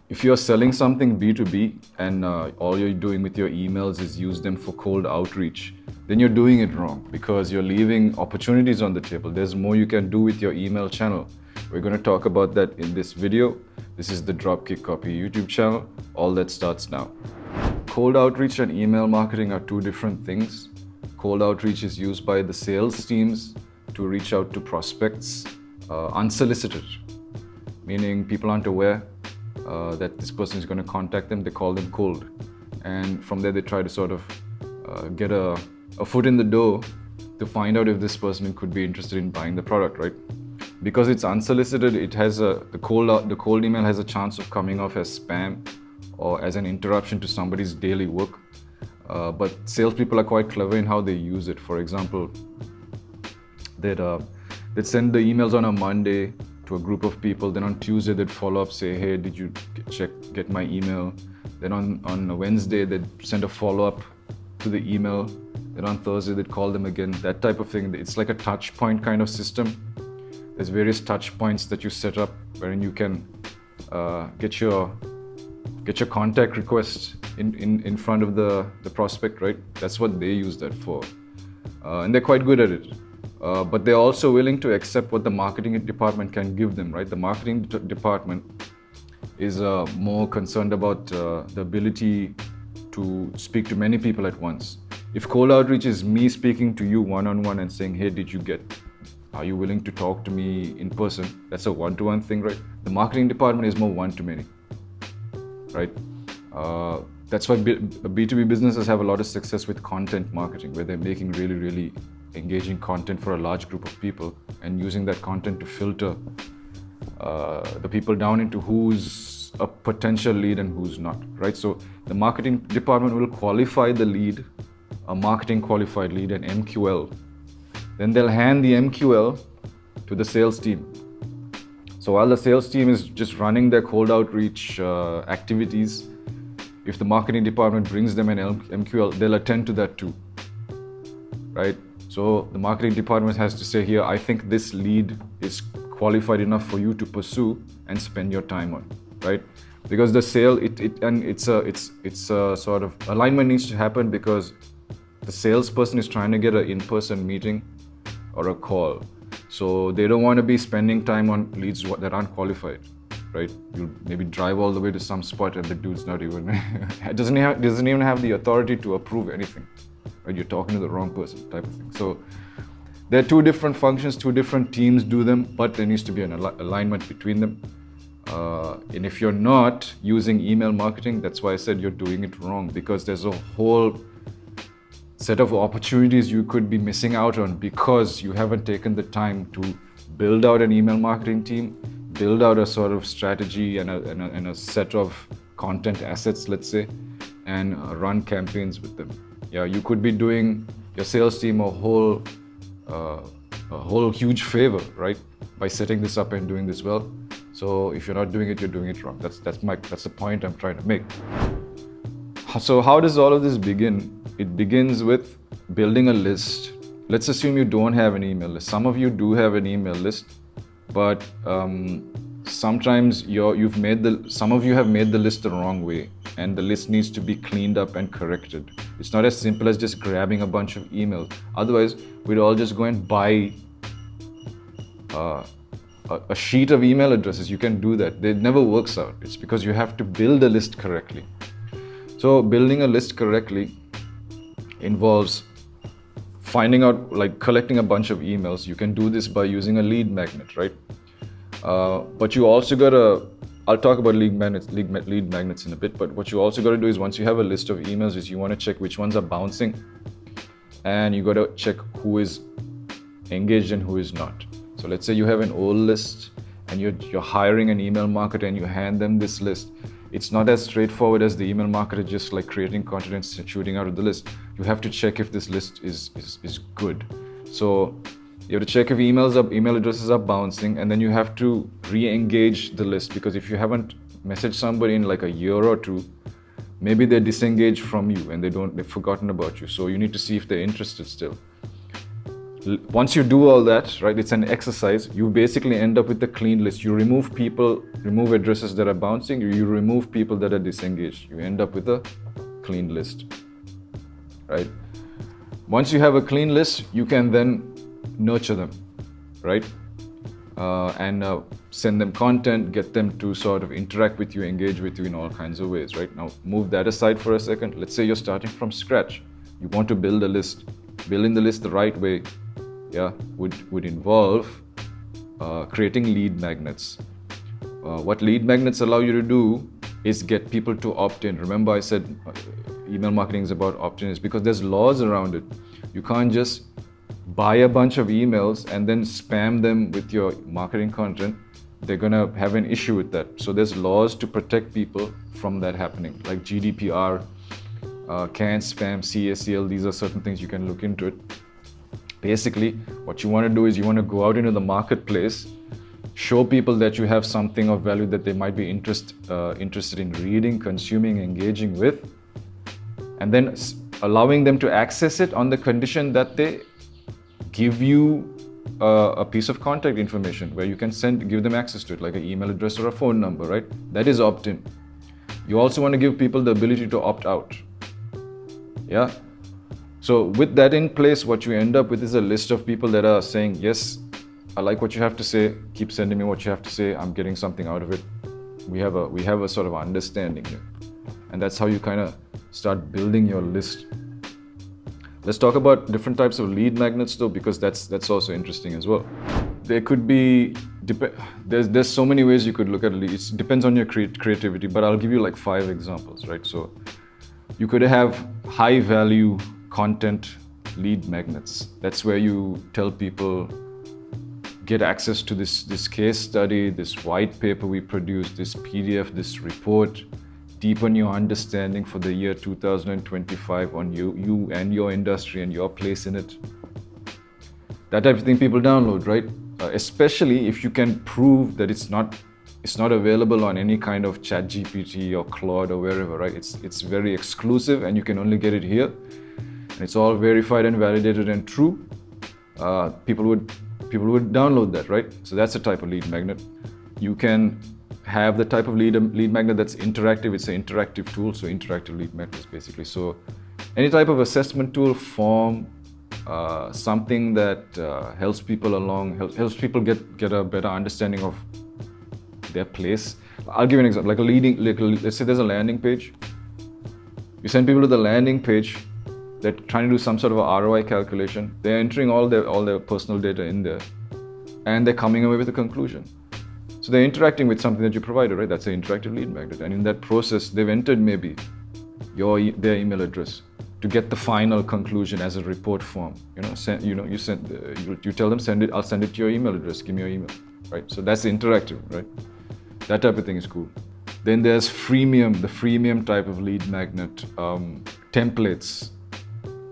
If you're selling something B2B and all you're doing with your emails is use them for cold outreach, then you're doing it wrong because you're leaving opportunities on the table. There's more you can do with your email channel. We're going to talk about that in this video. This is the Dropkick Copy YouTube channel. All that starts now. Cold outreach and email marketing are two different things. Cold outreach is used by the sales teams to reach out to prospects unsolicited, meaning people aren't aware that this person is going to contact them. They call them cold, and from there they try to sort of get a foot in the door to find out if this person could be interested in buying the product, right? Because it's unsolicited, it has the cold email has a chance of coming off as spam or as an interruption to somebody's daily work. But salespeople are quite clever in how they use it. For example, they'd send the emails on a Monday to a group of people. Then on Tuesday, they'd follow up, say, hey, did you get my email? Then on a Wednesday, they'd send a follow-up to the email. Then on Thursday, they'd call them again, that type of thing. It's like a touch point kind of system. There's various touch points that you set up wherein you can get your contact request in front of the prospect, right? That's what they use that for. And they're quite good at it. But they're also willing to accept what the marketing department can give them, right? The marketing department is more concerned about the ability to speak to many people at once. If cold outreach is me speaking to you one-on-one and saying, hey, are you willing to talk to me in person? That's a one-to-one thing, right? The marketing department is more one-to-many, right? That's why B2B businesses have a lot of success with content marketing, where they're making really, really engaging content for a large group of people and using that content to filter the people down into who's a potential lead and who's not, right? So the marketing department will qualify the lead, a marketing qualified lead, an MQL. Then they'll hand the MQL to the sales team. So while the sales team is just running their cold outreach activities, if the marketing department brings them an MQL, they'll attend to that too, right? So the marketing department has to say here, I think this lead is qualified enough for you to pursue and spend your time on, right? Because the sale, it's a sort of alignment needs to happen because the salesperson is trying to get an in-person meeting or a call. So they don't want to be spending time on leads that aren't qualified, right? You'll maybe drive all the way to some spot and the dude's not even, doesn't even have the authority to approve anything, right? You're talking to the wrong person type of thing. So there are two different functions, two different teams do them, but there needs to be an alignment between them. And if you're not using email marketing, that's why I said you're doing it wrong, because there's a whole set of opportunities you could be missing out on because you haven't taken the time to build out an email marketing team, build out a sort of strategy and a set of content assets, let's say, and run campaigns with them. Yeah, you could be doing your sales team a whole huge favor, right, by setting this up and doing this well. So if you're not doing it, you're doing it wrong. That's the point I'm trying to make. So how does all of this begin? It begins with building a list. Let's assume you don't have an email list. Some of you do have an email list, but sometimes some of you have made the list the wrong way, and the list needs to be cleaned up and corrected. It's not as simple as just grabbing a bunch of emails. Otherwise, we'd all just go and buy a sheet of email addresses. You can do that. It never works out. It's because you have to build a list correctly. So building a list correctly involves finding out, like collecting a bunch of emails. You can do this by using a lead magnet, right? But you also gotta, I'll talk about lead magnets in a bit, but what you also gotta do is once you have a list of emails is you wanna check which ones are bouncing, and you gotta check who is engaged and who is not. So let's say you have an old list and you're hiring an email marketer and you hand them this list. It's not as straightforward as the email marketer just like creating content and shooting out of the list. You have to check if this list is good. So you have to check if email addresses are bouncing, and then you have to re-engage the list, because if you haven't messaged somebody in like a year or two, maybe they're disengaged from you and they've forgotten about you. So you need to see if they're interested still. Once you do all that, right, it's an exercise. You basically end up with a clean list. You remove addresses that are bouncing, you remove people that are disengaged. You end up with a clean list, right? Once you have a clean list, you can then nurture them, right? And send them content, get them to sort of interact with you, engage with you in all kinds of ways, right? Now, move that aside for a second. Let's say you're starting from scratch. You want to build a list. Building the list the right way, would involve creating lead magnets. What lead magnets allow you to do is get people to opt in. Remember I said email marketing is about opt-in, is because there's laws around it. You can't just buy a bunch of emails and then spam them with your marketing content. They're gonna have an issue with that. So there's laws to protect people from that happening, like GDPR, CAN, spam, CACL. These are certain things you can look into it. Basically, what you want to do is you want to go out into the marketplace, show people that you have something of value that they might be interested in reading, consuming, engaging with, and then allowing them to access it on the condition that they give you a piece of contact information where you can give them access to it, like an email address or a phone number, right? That is opt-in. You also want to give people the ability to opt out. Yeah. So with that in place, what you end up with is a list of people that are saying, yes, I like what you have to say. Keep sending me what you have to say. I'm getting something out of it. We have a sort of understanding here. And that's how you kind of start building your list. Let's talk about different types of lead magnets though, because that's also interesting as well. There could be, there's so many ways you could look at it. It depends on your creativity, but I'll give you like 5 examples, right? So you could have high value content lead magnets. That's where you tell people, get access to this case study, this white paper we produced, this PDF, this report, deepen your understanding for the year 2025 on you and your industry and your place in it. That type of thing people download, right? Especially if you can prove that it's not available on any kind of ChatGPT or Claude or wherever, right? It's very exclusive and you can only get it here. And it's all verified and validated and true. People would download that, right? So that's a type of lead magnet. You can have the type of lead magnet that's interactive. It's an interactive tool, so interactive lead magnets basically. So any type of assessment tool, form, something that helps people along, helps people get a better understanding of their place. I'll give you an example, let's say there's a landing page. You send people to the landing page. They're trying to do some sort of a ROI calculation. They're entering all their personal data in there, and they're coming away with a conclusion. So they're interacting with something that you provided, right? That's an interactive lead magnet. And in that process, they've entered maybe their email address to get the final conclusion as a report form. You tell them, send it. I'll send it to your email address. Give me your email, right? So that's interactive, right? That type of thing is cool. Then there's freemium, the freemium type of lead magnet, templates.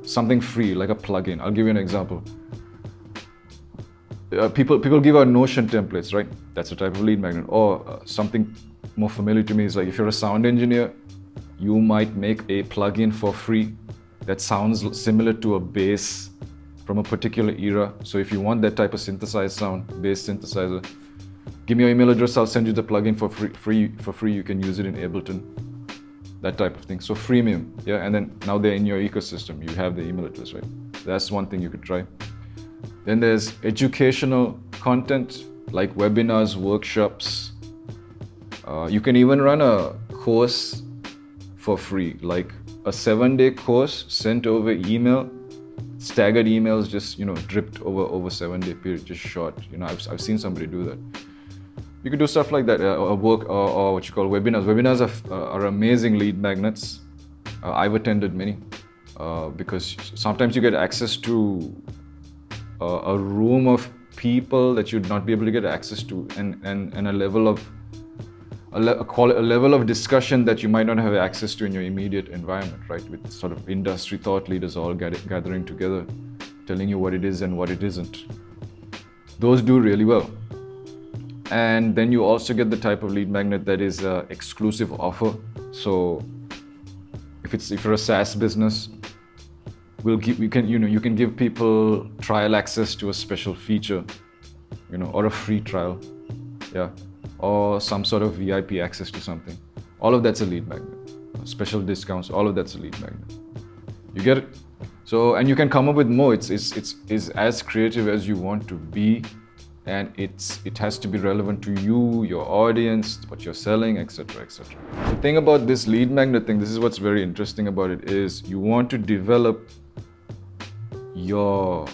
Something free, like a plugin. I'll give you an example. People give out Notion templates, right? That's a type of lead magnet. Or something more familiar to me is like if you're a sound engineer, you might make a plugin for free that sounds similar to a bass from a particular era. So if you want that type of synthesized sound, bass synthesizer, give me your email address. I'll send you the plugin for free. You can use it in Ableton. That type of thing. So freemium, yeah, and then now they're in your ecosystem. You have the email address, right? That's one thing you could try. Then there's educational content like webinars, workshops. You can even run a course for free, like a 7-day course sent over email, staggered emails, just dripped over 7-day period, just short. I've seen somebody do that. You could do stuff like that, or what you call webinars. Webinars are amazing lead magnets. I've attended many because sometimes you get access to a room of people that you'd not be able to get access to, and a level of discussion that you might not have access to in your immediate environment, right? With sort of industry thought leaders all gathering together, telling you what it is and what it isn't. Those do really well. And then you also get the type of lead magnet that is exclusive offer. So if you're a SaaS business, you can give people trial access to a special feature, or a free trial, yeah, or some sort of VIP access to something. All of that's a lead magnet. Special discounts, all of that's a lead magnet. You get it? So, and you can come up with more. It's as creative as you want to be, and it has to be relevant to you, your audience, what you're selling, etc., etc. The thing about this lead magnet thing, this is what's very interesting about it, is you want to develop your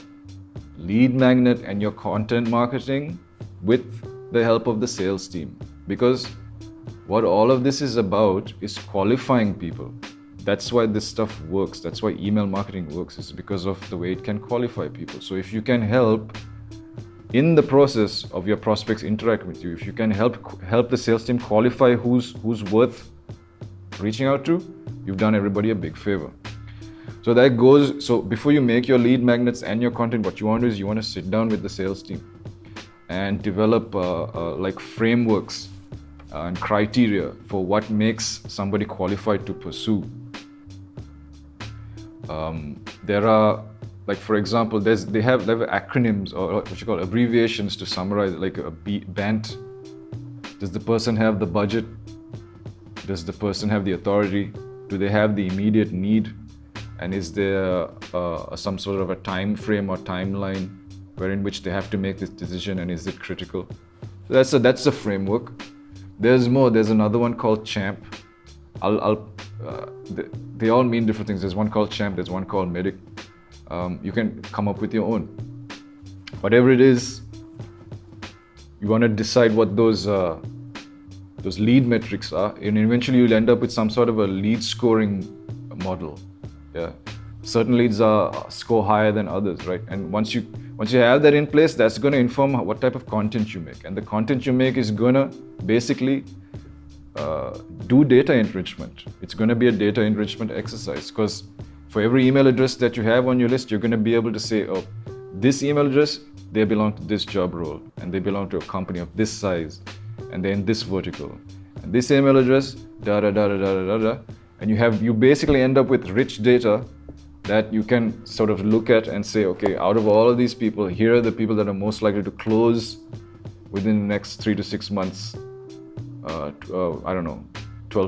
lead magnet and your content marketing with the help of the sales team, because what all of this is about is qualifying people. That's why this stuff works. That's why email marketing works, is because of the way it can qualify people. So if you can help in the process of your prospects interacting with you, if you can help the sales team qualify who's worth reaching out to, you've done everybody a big favor. So before you make your lead magnets and your content, what you want to do is you want to sit down with the sales team and develop like frameworks and criteria for what makes somebody qualified to pursue. There are, like, for example, they have acronyms, or what you call abbreviations, to summarize, like a BANT. Does the person have the budget? Does the person have the authority? Do they have the immediate need? And is there some sort of a time frame or timeline wherein which they have to make this decision, and is it critical? So that's a framework. There's more. There's another one called CHAMP. They all mean different things. There's one called CHAMP. There's one called MEDIC. You can come up with your own. Whatever it is, you want to decide what those lead metrics are, and eventually you'll end up with some sort of a lead scoring model. Yeah, certain leads score higher than others, right? And once you have that in place, that's going to inform what type of content you make, and the content you make is going to basically do data enrichment. It's going to be a data enrichment exercise, because for every email address that you have on your list, you're going to be able to say, oh, this email address, they belong to this job role, and they belong to a company of this size, and they're in this vertical. And this email address, da da da da da da da, and you basically end up with rich data that you can sort of look at and say, okay, out of all of these people, here are the people that are most likely to close within the next 3 to 6 months, 12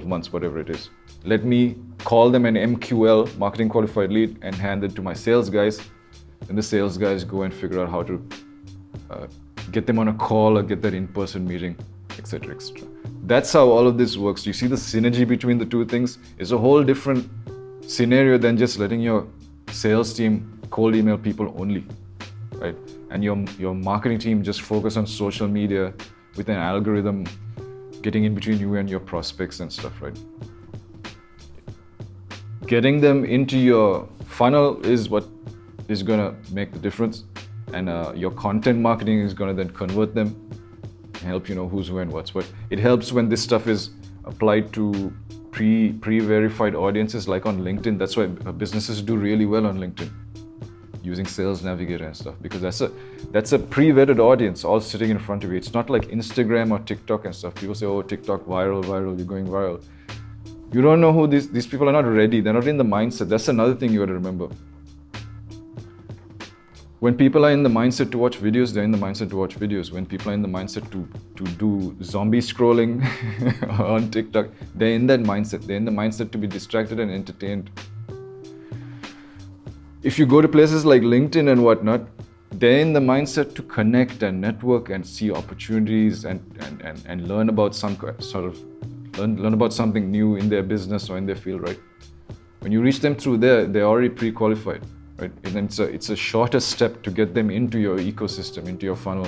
months, whatever it is. Let me call them an MQL, marketing qualified lead, and hand it to my sales guys. And the sales guys go and figure out how to get them on a call or get that in-person meeting, etc., etc. That's how all of this works. You see the synergy between the two things is a whole different scenario than just letting your sales team cold email people only, right? And your marketing team just focus on social media with an algorithm getting in between you and your prospects and stuff, right? Getting them into your funnel is what is going to make the difference, and your content marketing is going to then convert them and help you know who's who and what's what. It helps when this stuff is applied to pre-verified audiences, like on LinkedIn. That's why businesses do really well on LinkedIn using Sales Navigator and stuff, because that's a pre-vetted audience all sitting in front of you. It's not like Instagram or TikTok and stuff. People say, oh, TikTok, viral, you're going viral. You don't know who these people are. Not ready. They're not in the mindset. That's another thing you got to remember. When people are in the mindset to watch videos, they're in the mindset to watch videos. When people are in the mindset to do zombie scrolling on TikTok, they're in that mindset. They're in the mindset to be distracted and entertained. If you go to places like LinkedIn and whatnot, they're in the mindset to connect and network and see opportunities and learn about some sort of learn about something new in their business or in their field, right? When you reach them through there, they're already pre-qualified, right? And it's a shorter step to get them into your ecosystem, into your funnel,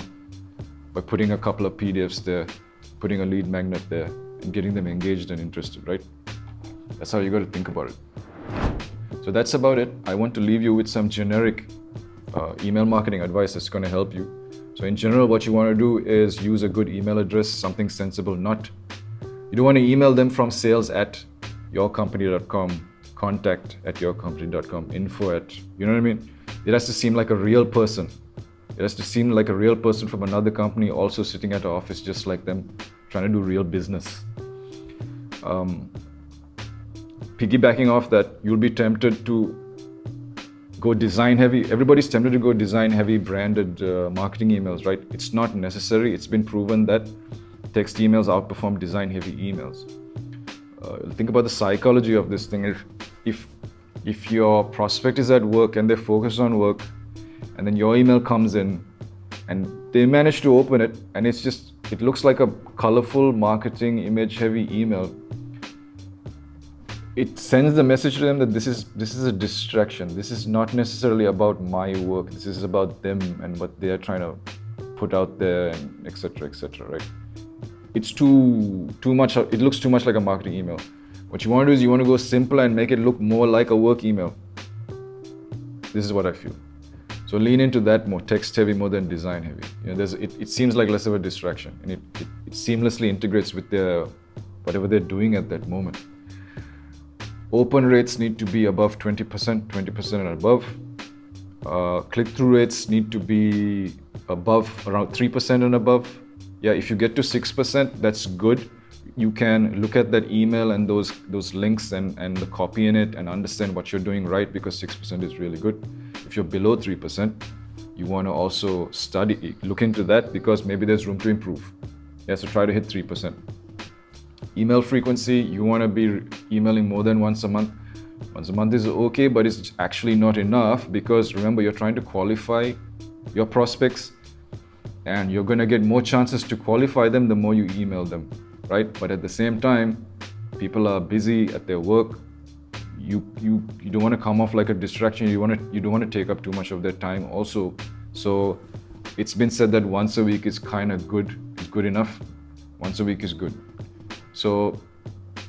by putting a couple of PDFs there, putting a lead magnet there, and getting them engaged and interested, right? That's how you got to think about it. So that's about it. I want to leave you with some generic email marketing advice that's going to help you. So in general, what you want to do is use a good email address, something sensible. You don't want to email them from sales@yourcompany.com, contact@yourcompany.com, info@, you know what I mean? It has to seem like a real person. It has to seem like a real person from another company also sitting at an office just like them, trying to do real business. Piggybacking off that, you'll be tempted to go design heavy. Everybody's tempted to go design heavy branded marketing emails, right? It's not necessary. It's been proven that text emails outperform design heavy emails. Think about the psychology of this thing. If your prospect is at work and they're focused on work, and then your email comes in and they manage to open it, and it looks like a colorful marketing image heavy email, it sends the message to them that this is a distraction. This is not necessarily about my work. This is about them and what they are trying to put out there, and etc., right? It's too much. It looks too much like a marketing email. What you want to do is you want to go simpler and make it look more like a work email. This is what I feel. So lean into that more, text heavy more than design heavy. It seems like less of a distraction, and it seamlessly integrates with whatever they're doing at that moment. Open rates need to be above 20% and above. Click-through rates need to be above around 3% and above. Yeah, if you get to 6%, that's good. You can look at that email and those links and the copy in it and understand what you're doing right, because 6% is really good. If you're below 3%, you want to also look into that, because maybe there's room to improve. Yeah, so try to hit 3%. Email frequency, you want to be emailing more than once a month. Once a month is okay, but it's actually not enough, because remember, you're trying to qualify your prospects, and you're going to get more chances to qualify them the more you email them, right? But at the same time, people are busy at their work. You don't want to come off like a distraction. You don't want to take up too much of their time also. So it's been said that once a week is kind of good. It's good enough. Once a week is good. So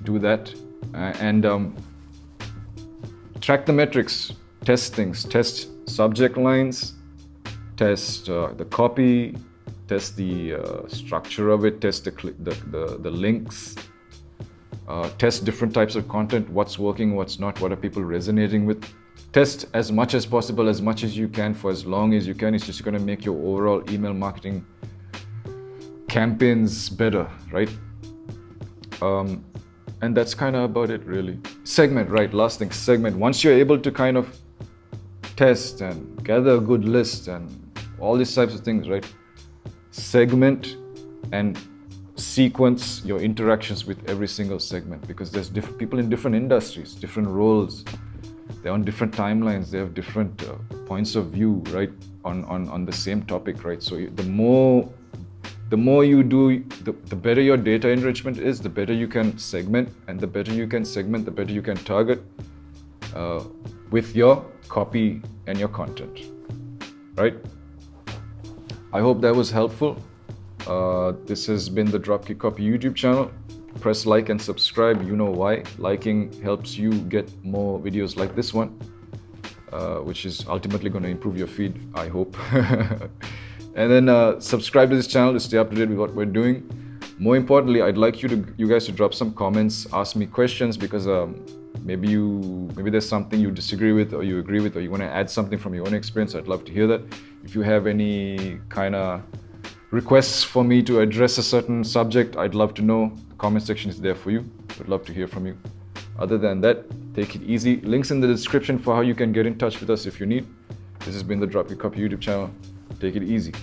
do that and track the metrics. Test things. Test subject lines. Test the copy. Test the structure of it. Test the links. Test different types of content. What's working, what's not. What are people resonating with? Test as much as possible, as much as you can, for as long as you can. It's just going to make your overall email marketing campaigns better, right? And that's kind of about it, really. Segment, right? Last thing, segment. Once you're able to kind of test and gather a good list and all these types of things, right? Segment and sequence your interactions with every single segment, because there's people in different industries, different roles. They're on different timelines. They have different points of view, right? On the same topic, right? So the more you do, the better your data enrichment is, the better you can segment, and the better you can segment, the better you can target with your copy and your content, right? I hope that was helpful. This has been the Dropkick Copy YouTube channel. Press like and subscribe. You know why. Liking helps you get more videos like this one, which is ultimately going to improve your feed, I hope. And then subscribe to this channel to stay up to date with what we're doing. More importantly, I'd like you guys to drop some comments, ask me questions, because maybe there's something you disagree with or you agree with, or you want to add something from your own experience. I'd love to hear that. If you have any kind of requests for me to address a certain subject, I'd love to know. The comment section is there for you. Would love to hear from you. Other than that, take it easy. Links in the description for how you can get in touch with us if you need. This has been the Dropkick Copy YouTube channel. Take it easy.